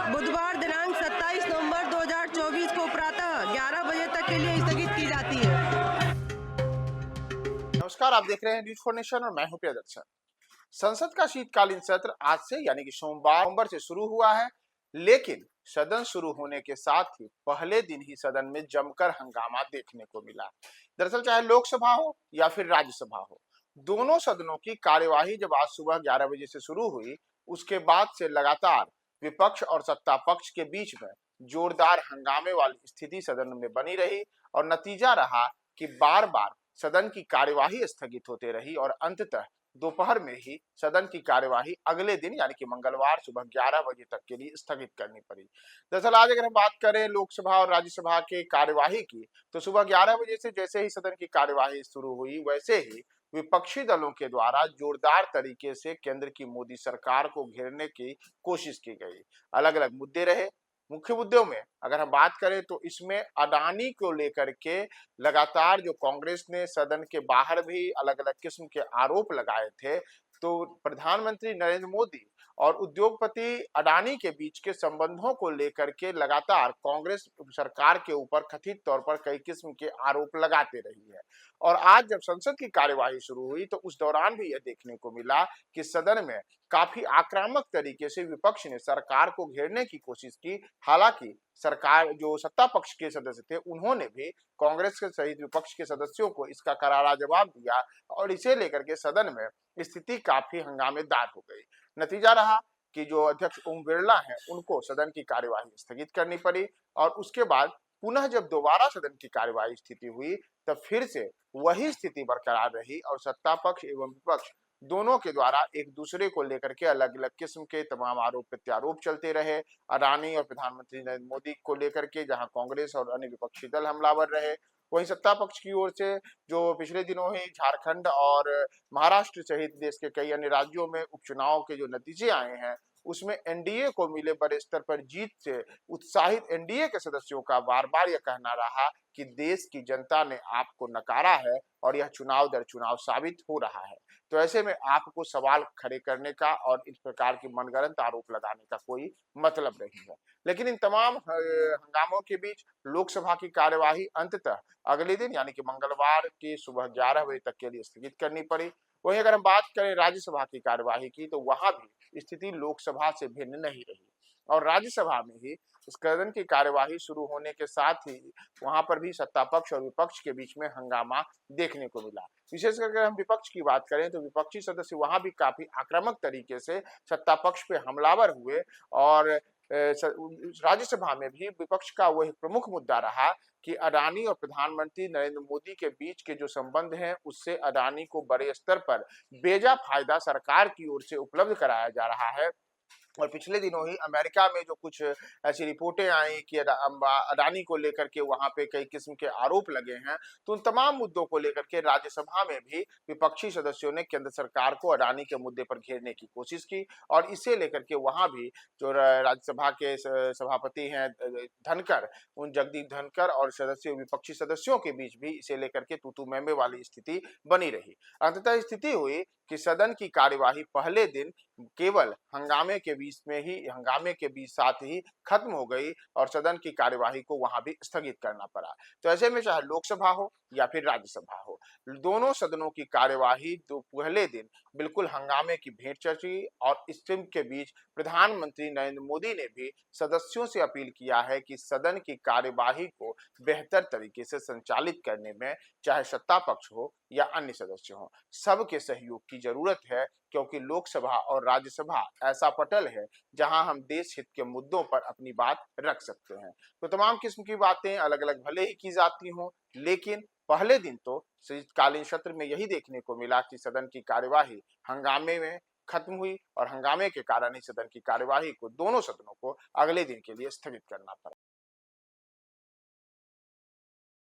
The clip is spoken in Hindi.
बुधवार दिनांक 27 नवंबर 2024 को प्रातः 11 बजे तक के लिए स्थगित की जाती है। नमस्कार, आप देख रहे हैं न्यूज फॉर नेशन और मैं हूं प्रियदर्शन। संसद का शीतकालीन सत्र आज से यानी कि सोमवार नवंबर से शुरू हुआ है, लेकिन सदन शुरू होने के साथ ही पहले दिन ही सदन में जमकर हंगामा देखने को मिला। दरअसल चाहे लोकसभा हो या फिर राज्यसभा हो, दोनों सदनों की कार्यवाही जब आज सुबह 11 बजे से शुरू हुई, उसके बाद से लगातार विपक्ष और सत्ता पक्ष के बीच में जोरदार हंगामे वाली स्थिति सदन में बनी रही और नतीजा रहा कि बार बार सदन की कार्यवाही स्थगित होते रही और अंततः दोपहर में ही सदन की कार्यवाही अगले दिन यानी कि मंगलवार सुबह 11 बजे तक के लिए स्थगित करनी पड़ी। दरअसल आज अगर हम बात करें लोकसभा और राज्यसभा के कार्यवाही की, तो सुबह 11 बजे से जैसे ही सदन की कार्यवाही शुरू हुई, वैसे ही विपक्षी दलों के द्वारा जोरदार तरीके से केंद्र की मोदी सरकार को घेरने की कोशिश की गई। अलग अलग मुद्दे रहे। मुख्य मुद्दों में अगर हम बात करें तो इसमें अडानी को लेकर के लगातार जो कांग्रेस ने सदन के बाहर भी अलग अलग किस्म के आरोप लगाए थे, तो प्रधानमंत्री नरेंद्र मोदी और उद्योगपति अडानी के बीच के संबंधों को लेकर के लगातार कांग्रेस सरकार के ऊपर कथित तौर पर कई किस्म के आरोप लगाते रही है। और आज जब संसद की कार्यवाही शुरू हुई तो उस दौरान भी यह देखने को मिला कि सदन में काफी आक्रामक तरीके से विपक्ष ने सरकार को घेरने की कोशिश की। हालांकि सरकार जो सत्ता पक्ष के सदस्य थे, उन्होंने भी कांग्रेस के सहित विपक्ष के सदस्यों को इसका करारा जवाब दिया और इसे लेकर के सदन में स्थिति काफी हंगामेदार हो गई। नतीजा रहा कि जो अध्यक्ष ओम बिरला हैं, उनको सदन की कार्यवाही स्थगित करनी पड़ी और उसके बाद पुनः जब दोबारा सदन की कार्यवाही स्थिति हुई, तब फिर से वही स्थिति बरकरार रही और सत्ता पक्ष एवं विपक्ष दोनों के द्वारा एक दूसरे को लेकर के अलग अलग किस्म के तमाम आरोप प्रत्यारोप चलते रहे। अडानी और प्रधानमंत्री नरेंद्र मोदी को लेकर के जहां कांग्रेस और अन्य विपक्षी दल हमलावर रहे, वहीं सत्ता पक्ष की ओर से जो पिछले दिनों ही झारखंड और महाराष्ट्र सहित देश के कई अन्य राज्यों में उपचुनाव के जो नतीजे आए हैं, उसमें एनडीए को मिले बड़े स्तर पर जीत से उत्साहित एनडीए के सदस्यों का बार बार यह कहना रहा कि देश की जनता ने आपको नकारा है और यह चुनाव दर चुनाव साबित हो रहा है। तो ऐसे में आपको सवाल खड़े करने का और इस प्रकार के मनगढ़ंत आरोप लगाने का कोई मतलब नहीं है। लेकिन इन तमाम हंगामों के बीच लोकसभा की कार्यवाही अंततः अगले दिन यानी कि मंगलवार की सुबह 11 बजे तक के लिए स्थगित करनी पड़ी। वहीं अगर हम बात करें राज्यसभा की कार्यवाही की, तो वहां भी स्थिति लोकसभा से भिन्न नहीं रही और राज्यसभा में ही सदन की कार्यवाही शुरू होने के साथ ही वहां पर भी सत्ता पक्ष और विपक्ष के बीच में हंगामा देखने को मिला। विशेष करके हम विपक्ष की बात करें तो विपक्षी सदस्य वहां भी काफी आक्रामक तरीके से सत्ता पक्ष पे हमलावर हुए और राज्यसभा में भी विपक्ष का वही प्रमुख मुद्दा रहा कि अडानी और प्रधानमंत्री नरेंद्र मोदी के बीच के जो संबंध हैं, उससे अडानी को बड़े स्तर पर बेजा फायदा सरकार की ओर से उपलब्ध कराया जा रहा है। और पिछले दिनों ही अमेरिका में जो कुछ ऐसी रिपोर्टें आई कि अडानी को लेकर के वहां पे कई किस्म के आरोप लगे हैं, तो उन तमाम मुद्दों को लेकर के राज्यसभा में भी विपक्षी सदस्यों ने केंद्र सरकार को अडानी के मुद्दे पर घेरने की कोशिश की और इसे लेकर के वहां भी जो राज्यसभा के सभापति हैं धनखड़, उन जगदीप धनखड़ और सदस्य विपक्षी सदस्यों के बीच भी इसे लेकर के तू तू मैं मैं वाली स्थिति बनी रही। अंततः स्थिति हुई कि सदन की कार्यवाही पहले दिन केवल हंगामे के बीच साथ ही खत्म हो गई और सदन की कार्यवाही को वहां भी स्थगित करना पड़ा। तो ऐसे में चाहे लोकसभा हो या फिर राज्यसभा हो, दोनों सदनों की कार्यवाही तो पहले दिन बिल्कुल हंगामे की भेंट चढ़ी और इस फिल्म के बीच प्रधानमंत्री नरेंद्र मोदी ने भी सदस्यों से अपील किया है कि सदन की कार्यवाही को बेहतर तरीके से संचालित करने में चाहे सत्ता पक्ष हो या अन्य सदस्य हो, सबके सहयोग की जरूरत है, क्योंकि लोकसभा और राज्यसभा ऐसा पटल है जहां हम देश हित के मुद्दों पर अपनी बात रख सकते हैं। तो तमाम किस्म की बातें अलग अलग भले ही की जाती हों, लेकिन पहले दिन तो शीतकालीन सत्र में यही देखने को मिला कि सदन की कार्यवाही हंगामे में खत्म हुई और हंगामे के कारण ही सदन की कार्यवाही को दोनों सदनों को अगले दिन के लिए स्थगित करना पड़ा।